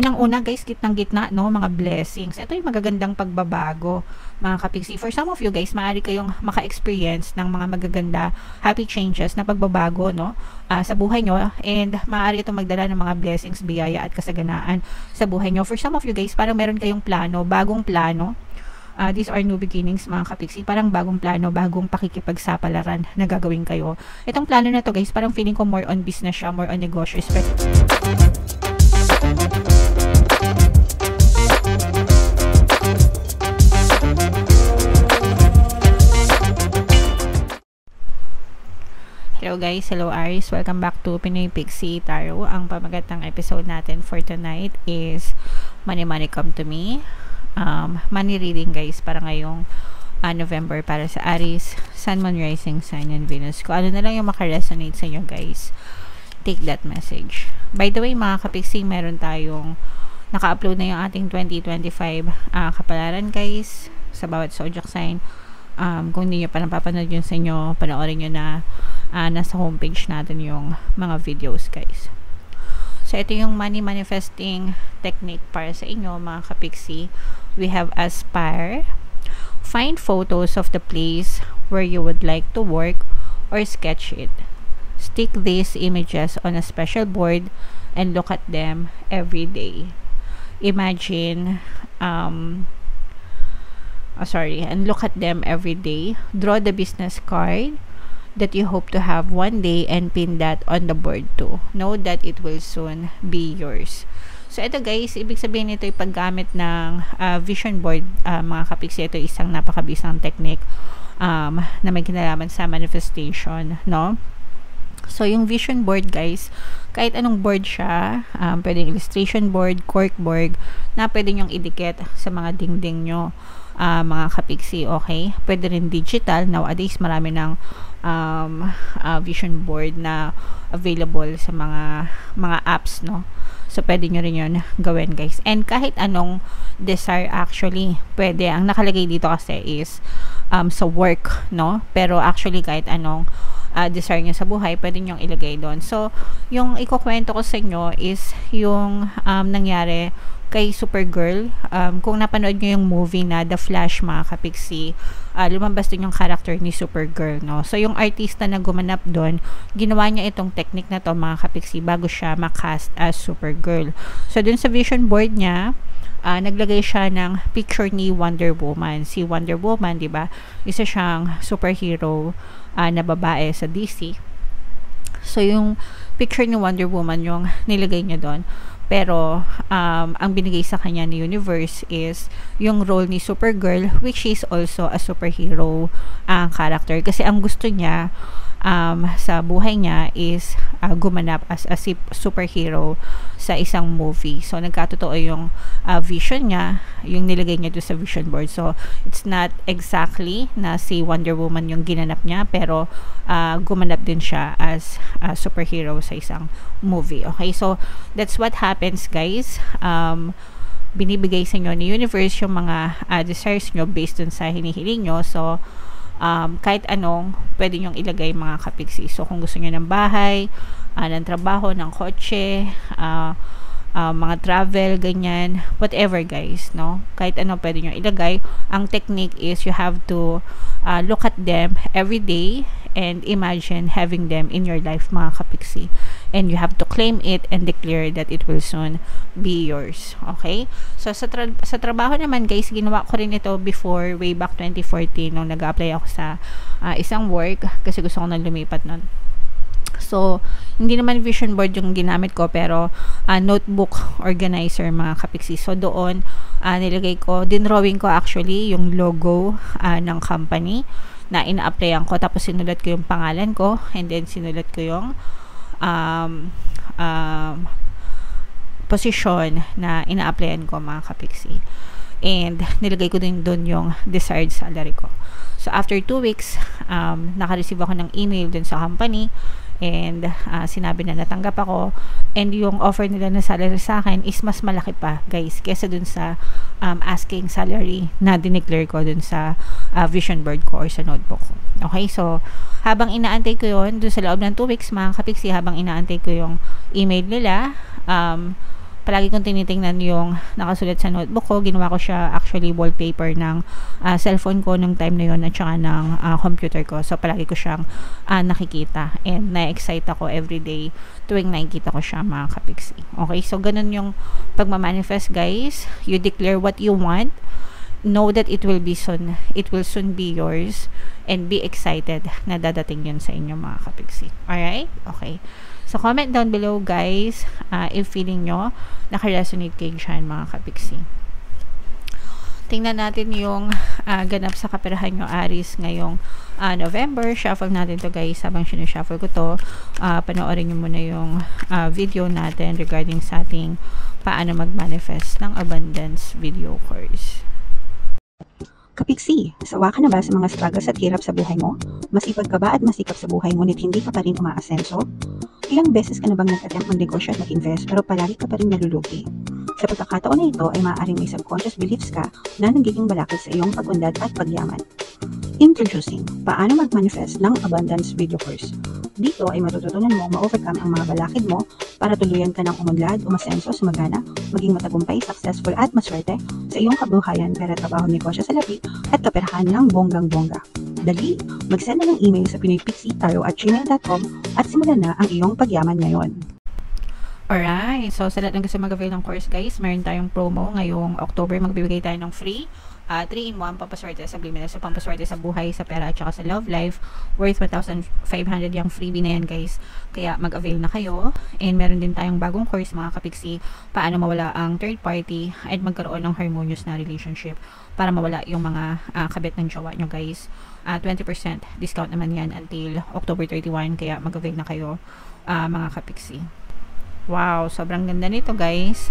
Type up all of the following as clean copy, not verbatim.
Unang-una guys, gitnang-gitna, no, mga blessings. Ito yung magagandang pagbabago, mga kapiksi. For some of you guys, maaari kayong maka-experience ng mga magaganda, happy changes na pagbabago, no, sa buhay nyo. And maaari ito magdala ng mga blessings, biyaya at kasaganaan sa buhay nyo. For some of you guys, parang meron kayong plano, bagong plano. These are new beginnings, mga kapiksi. Parang bagong plano, bagong pakikipagsapalaran na gagawin kayo. Itong plano na to guys, parang feeling ko more on business siya, more on negosyo. Hello guys, hello Aries, welcome back to Pinoy Pixie Tarot. Ang pamagat ng episode natin for tonight is Money Money Come to Me. Money reading guys para ngayong November para sa Aries, Sun, Moon, Rising Sign, and Venus. Kung ano na lang yung makaresonate sa inyo guys, take that message. By the way mga kapixing, meron tayong naka-upload na yung ating 2025 kapalaran guys sa bawat zodiac sign. Kung hindi nyo pa napapanood yun sa inyo, panoorin nyo na nasa homepage natin yung mga videos guys. So ito yung money manifesting technique para sa inyo mga kapixie. We have Aspire. Find photos of the place where you would like to work or sketch it. Stick these images on a special board and look at them every day. Imagine and look at them every day. Draw the business card that you hope to have one day and pin that on the board too. Know that it will soon be yours. So ito guys, ibig sabihin nito yung paggamit ng vision board, mga kapiksi. Ito isang napakabisang technique na may kinalaman sa manifestation, no? So yung vision board guys, kahit anong board siya, pwedeng illustration board, cork board, na pwede nyong idikit sa mga dingding nyo, mga kapiksi, okay? Pwede rin digital. Nowadays marami ng vision board na available sa mga apps, no? So pwede nyo rin yun gawin guys. And kahit anong desire actually, pwede. Ang nakalagay dito kasi is sa work, no? Pero actually kahit anong desire nyo sa buhay, pwede nyo ilagay doon. So yung ikukwento ko sa inyo is yung nangyari kay Supergirl. Kung napanood nyo yung movie na The Flash, mga kapiksi, lumabas din yung character ni Supergirl, no? So yung artista na gumanap doon, ginawa niya itong technique na to, mga kapiksi, bago siya makast as Supergirl. So dun sa vision board niya, naglagay siya ng picture ni Wonder Woman. Si Wonder Woman, di ba, isa siyang superhero na babae sa DC. So yung picture ni Wonder Woman yung nilagay niya doon. Pero ang binigay sa kanya ni universe is yung role ni Supergirl, which is also a superhero character. Kasi ang gusto niya sa buhay niya is gumanap as a superhero sa isang movie. So nagkatotoo yung vision niya, yung nilagay niya doon sa vision board. So it's not exactly na si Wonder Woman yung ginanap niya, pero gumanap din siya as a superhero sa isang movie. Okay, so that's what happens guys. Binibigay sa inyo ni universe yung mga desires nyo based dun sa hinihiling nyo. So kahit anong pwede nyong ilagay, mga kapiksi. So kung gusto nyo ng bahay, ng trabaho, ng kotse, mga travel, ganyan, whatever guys, no? Kahit ano pwede nyo ilagay. Ang technique is you have to look at them every day and imagine having them in your life, mga kapiksi. And you have to claim it and declare that it will soon be yours. Okay? So sa trabaho naman guys, ginawa ko rin ito before, way back 2014 nung nag-apply ako sa isang work kasi gusto ko nang lumipat nun. So hindi naman vision board yung ginamit ko, pero notebook organizer, mga kapiksi. So doon nilagay ko, dinrawing ko actually yung logo ng company na ina-applyan ko, tapos sinulat ko yung pangalan ko, and then sinulat ko yung position na ina-applyan ko, mga kapiksi. And nilagay ko din doon yung desired salary ko. So after 2 weeks, naka-receive ako ng email dun sa company, and sinabi na natanggap ako, and yung offer nila na salary sa akin is mas malaki pa guys kesa dun sa asking salary na dineclare ko dun sa vision board ko or sa notebook ko. Okay, so habang inaantay ko yun dun sa loob ng 2 weeks, mga kapiksi, habang inaantay ko yung email nila, palagi kong tinitingnan yung nakasulat sa notebook ko. Ginawa ko siya actually wallpaper ng cellphone ko nung time na yun at saka ng computer ko. So, palagi ko siyang nakikita and na-excite ako everyday tuwing nakikita ko siya, mga kapiksi. Okay, so ganun yung pagmamanifest, guys. You declare what you want. Know that it will soon be yours, and be excited na dadating yun sa inyo, mga kapiksi. Alright? Okay. So, comment down below, guys, if feeling nyo naka-resonate kayo dyan, mga kapiksi. Tingnan natin yung ganap sa kaperahan nyo, Aries, ngayong November. Shuffle natin to, guys. Habang sinushuffle ko to, panoorin nyo muna yung video natin regarding sa ating paano mag-manifest ng abundance video course. Kapiksi, sawa ka na ba sa mga struggles at hirap sa buhay mo? Masipag ka ba at masikap sa buhay ngunit hindi ka pa rin umaasenso? Ilang beses ka na bang nag-attempt mag-negosyo at mag-invest pero palagi ka pa rin nalulugi? Sa pagkakataon na ito ay maaaring may subconscious beliefs ka na nagiging balakid sa iyong pag-unlad at pagyaman. Introducing, paano mag-manifest ng abundance video course. Dito ay matututunan mo ma-overcome ang mga balakid mo para tuluyan ka ng umunlad, umasenso, sumagana, maging matagumpay, successful at maswerte sa iyong kabuhayan, pera, trabaho, negosyo sa lapi at kaperahan ng bonggang-bongga. Dali, mag-send na ng email sa pinoypixie@gmail.com at simulan na ang iyong pagyaman ngayon. Alright, so sa lahat ng gusto mag-avail ng course, guys, meron tayong promo ngayong October. Magbibigay tayo ng free 3-in-1 pampaswerte sa subliminal, so pampaswerte sa buhay, sa pera, at saka sa love life, worth 1,500 yung freebie na yan, guys. Kaya mag-avail na kayo. And meron din tayong bagong course, mga kapiksi, paano mawala ang third party at magkaroon ng harmonious na relationship para mawala yung mga kabit ng jowa nyo, guys. 20% discount naman yan until October 31, kaya mag-avail na kayo, mga kapiksi. Wow, sobrang ganda nito, guys.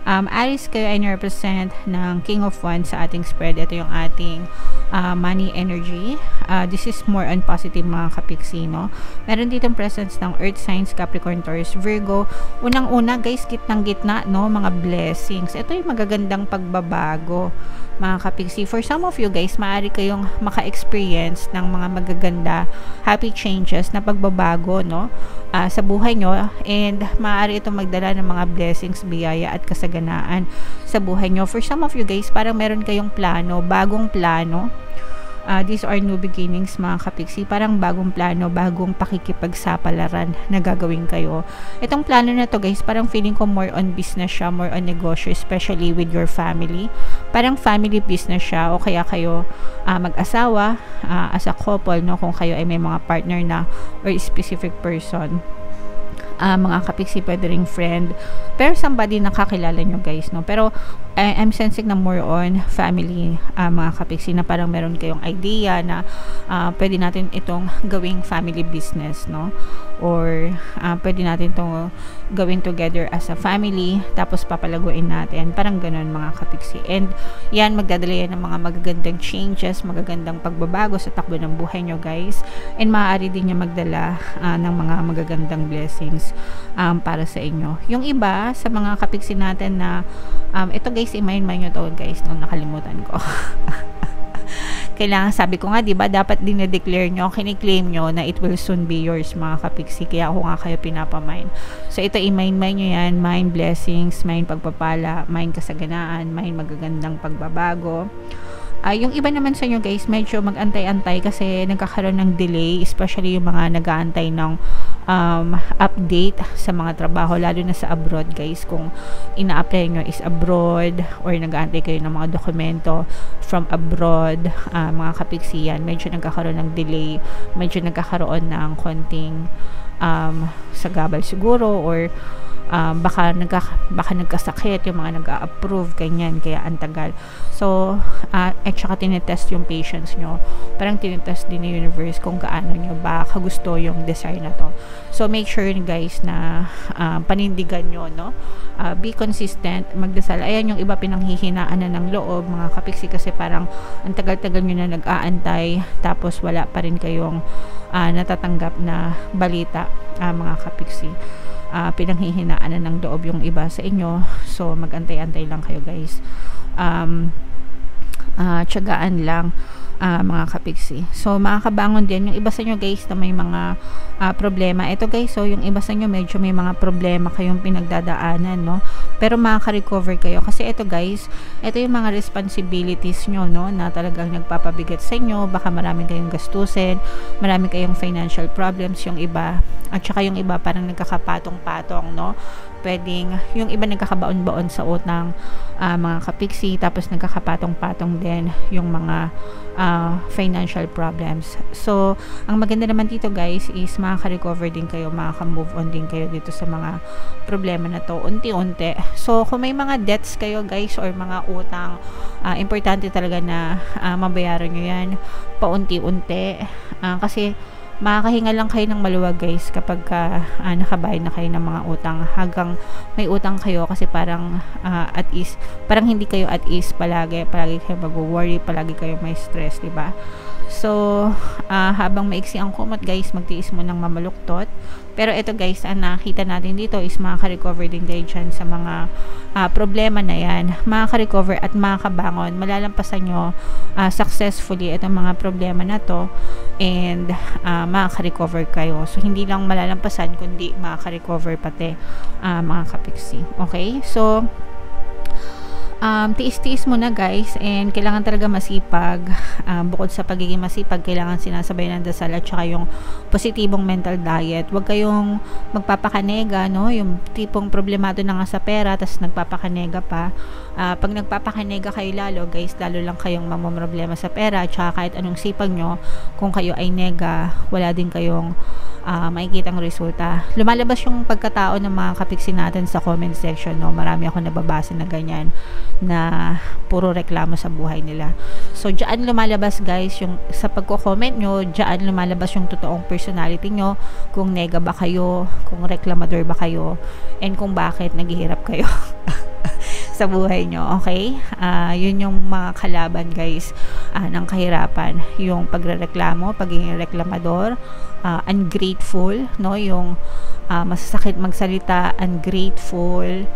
Aries, kayo ay represent ng King of Wands sa ating spread. Ito yung ating money energy. This is more on positive, mga kapiksi, no? Meron ditong presence ng Earth signs, Capricorn, Taurus, Virgo. Unang-una, guys, gitnang-gitna, no? Mga blessings. Ito yung magagandang pagbabago, mga kapiksi. For some of you, guys, maaari kayong maka-experience ng mga magaganda, happy changes na pagbabago, no? Sa buhay nyo, and maaari itong magdala ng mga blessings, biyaya at kasaganaan sa buhay nyo. For some of you, guys, parang meron kayong plano, bagong plano. These are new beginnings, mga kapiksi. Parang bagong plano, bagong pakikipagsapalaran na gagawin kayo. Itong plano na to, guys, parang feeling ko more on business siya, more on negosyo, especially with your family. Parang family business siya, o kaya kayo mag-asawa as a couple, no? Kung kayo ay may mga partner na or specific person. Mga kapiksi, pwede ring friend, pero somebody na kakilala nyo, guys, no? Pero I'm sensing na more on family, mga kapiksi, na parang meron kayong idea na pwede natin itong gawing family business, no? Or pwede natin itong gawin together as a family, tapos papalaguin natin, parang ganun, mga kapiksi. And yan, magdadala yan ng mga magagandang changes, magagandang pagbabago sa takbo ng buhay nyo, guys. And maaari din niya magdala ng mga magagandang blessings para sa inyo. Yung iba sa mga kapiksi natin na ito, guys, i-mind nyo to, guys, nung nakalimutan ko. Kailangan, sabi ko nga, diba, dapat din na-declare nyo, kiniklaim nyo na it will soon be yours, mga kapiksi. Kaya ako nga kayo pinapamind. So, ito, i-mind nyo yan. Mind blessings, mind pagpapala, mind kasaganaan, mind magagandang pagbabago. Yung iba naman sa inyo, guys, medyo mag-antay-antay kasi nagkakaroon ng delay, especially yung mga nag-aantay ng update sa mga trabaho, lalo na sa abroad, guys. Kung ina-apply nyo is abroad or nag-aantay kayo ng mga dokumento from abroad, mga kapiksiyan, medyo nagkakaroon ng delay, medyo nagkakaroon ng konting sagabal siguro, or baka nagkasakit yung mga nag-a-approve, ganyan, kaya antagal. So, at saka tinitest yung patience nyo. Parang tinitest din ng universe kung gaano nyo ba kagusto yung desire na to. So, make sure, guys, na panindigan nyo, no? Be consistent, magdasal. Ayan, yung iba pinanghihinaan na ng loob, mga kapiksi, kasi parang ang tagal-tagal nyo na nag-aantay, tapos wala pa rin kayong natatanggap na balita, mga kapiksi. Pinanghihinaan na ng loob yung iba sa inyo. So, magantay-antay lang kayo, guys. Tiyagaan lang. mga kapiksi. So, makakabangon din yung iba sa inyo guys na may mga problema. Ito guys, so yung iba sa inyo medyo may mga problema kayong pinagdadaanan, no? Pero makaka-recover kayo. Kasi ito guys, ito yung mga responsibilities nyo, no? Na talagang nagpapabigat sa inyo. Baka marami kayong gastusin, marami kayong financial problems yung iba. At saka yung iba parang nagkakapatong-patong, no? Pwedeng, yung iba nagkakabaon-baon sa utang, mga kapiksi, tapos nagkakapatong-patong din yung mga financial problems. So, ang maganda naman dito guys is makaka-recover din kayo, makaka-move on din kayo dito sa mga problema na to, unti-unti. So, kung may mga debts kayo guys or mga utang, importante talaga na mabayaran nyo yan paunti-unti. Kasi makakahinga lang kayo ng maluwag guys kapag nakabayad na kayo ng mga utang, hanggang may utang kayo kasi parang at ease, parang hindi kayo at ease palagi kayo mag-worry, palagi kayo may stress, diba? So, habang maiksi ang kumot guys, magtiis mo ng mamaluktot. Pero ito guys, ang nakita natin dito is makaka-recover din kayo dyan sa mga problema na yan. Makaka-recover at makakabangon. Malalampasan nyo successfully itong mga problema na to, and makaka-recover kayo. So, hindi lang malalampasan, kundi makaka-recover pati mga kapiksi. Okay? So, tiis-tiis muna guys, and kailangan talaga masipag. Bukod sa pagiging masipag, kailangan sinasabay ng dasal at saka yung positibong mental diet. Huwag kayong magpapakanega, no? Yung tipong problemado na nga sa pera tapos nagpapakanega pa. Pag nagpapakanega kayo lalo guys, lalo lang kayong mamomroblema sa pera. At saka kahit anong sipag nyo, kung kayo ay nega, wala din kayong makikitang resulta. Lumalabas yung pagkatao ng mga kapiksi natin sa comment section, no? Marami ako nababasa na ganyan, na puro reklamo sa buhay nila. So, diyan lumalabas guys, yung sa pagko-comment nyo, diyan lumalabas yung totoong personality nyo, kung nega ba kayo, kung reklamador ba kayo, and kung bakit naghihirap kayo sa buhay nyo, okay? Yun yung mga kalaban guys ng kahirapan, yung pagrereklamo, pagiging reklamador, ungrateful, no? Yung masasakit magsalita, ungrateful.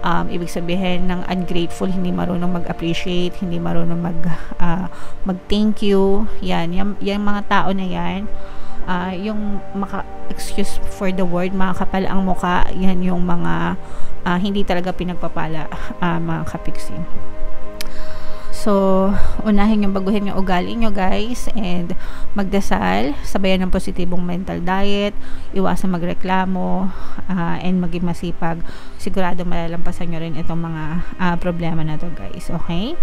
Ibig sabihin ng ungrateful, hindi marunong mag-appreciate, hindi marunong mag-thank you. Yan mga tao na yan, yung excuse for the word, makakapal ang muka, yan yung mga hindi talaga pinagpapala, mga kapiksi. So, unahin yung baguhin yung ugali nyo guys, and magdasal, sabayan ng positibong mental diet, iwasan magreklamo, and maging masipag. Sigurado malalampasan nyo rin itong mga problema na to guys, okay?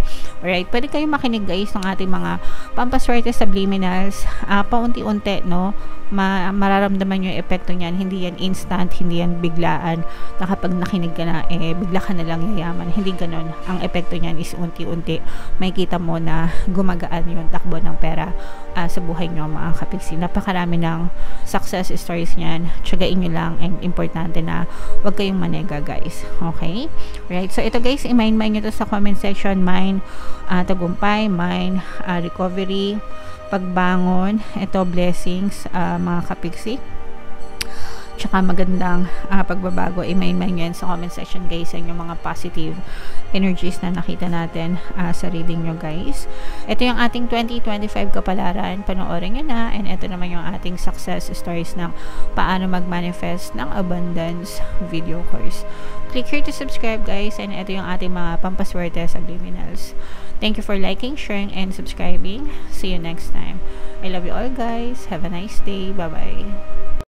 Alright, pwede kayong makinig guys ng ating mga pampaswerte subliminals, paunti-unti, no? Mararamdaman nyo yung epekto niyan. Hindi yan instant, hindi yan biglaan na kapag nakinig ka na, bigla ka na lang yayaman. Hindi ganon. Ang epekto niyan is unti-unti. May kita mo na gumagaan yung takbo ng pera sa buhay nyo mga kapiksi. Napakarami ng success stories niyan. Tiyagain nyo lang, and importante na huwag kayong manega guys, okay? Right, so ito guys, i-mind nyo to sa comment section. Mine, tagumpay, mine, recovery, pagbangon, ito blessings, mga kapiksi, tsaka magandang pagbabago. I-main yan sa comment section guys, sa inyong mga positive energies na nakita natin sa reading nyo guys. Ito yung ating 2025 kapalaran, panoorin nyo na, and ito naman yung ating success stories ng paano mag-manifest ng abundance video course. Click here to subscribe guys, and ito yung ating mga pampaswerte subliminals. Thank you for liking, sharing, and subscribing. See you next time. I love you all guys. Have a nice day. Bye-bye.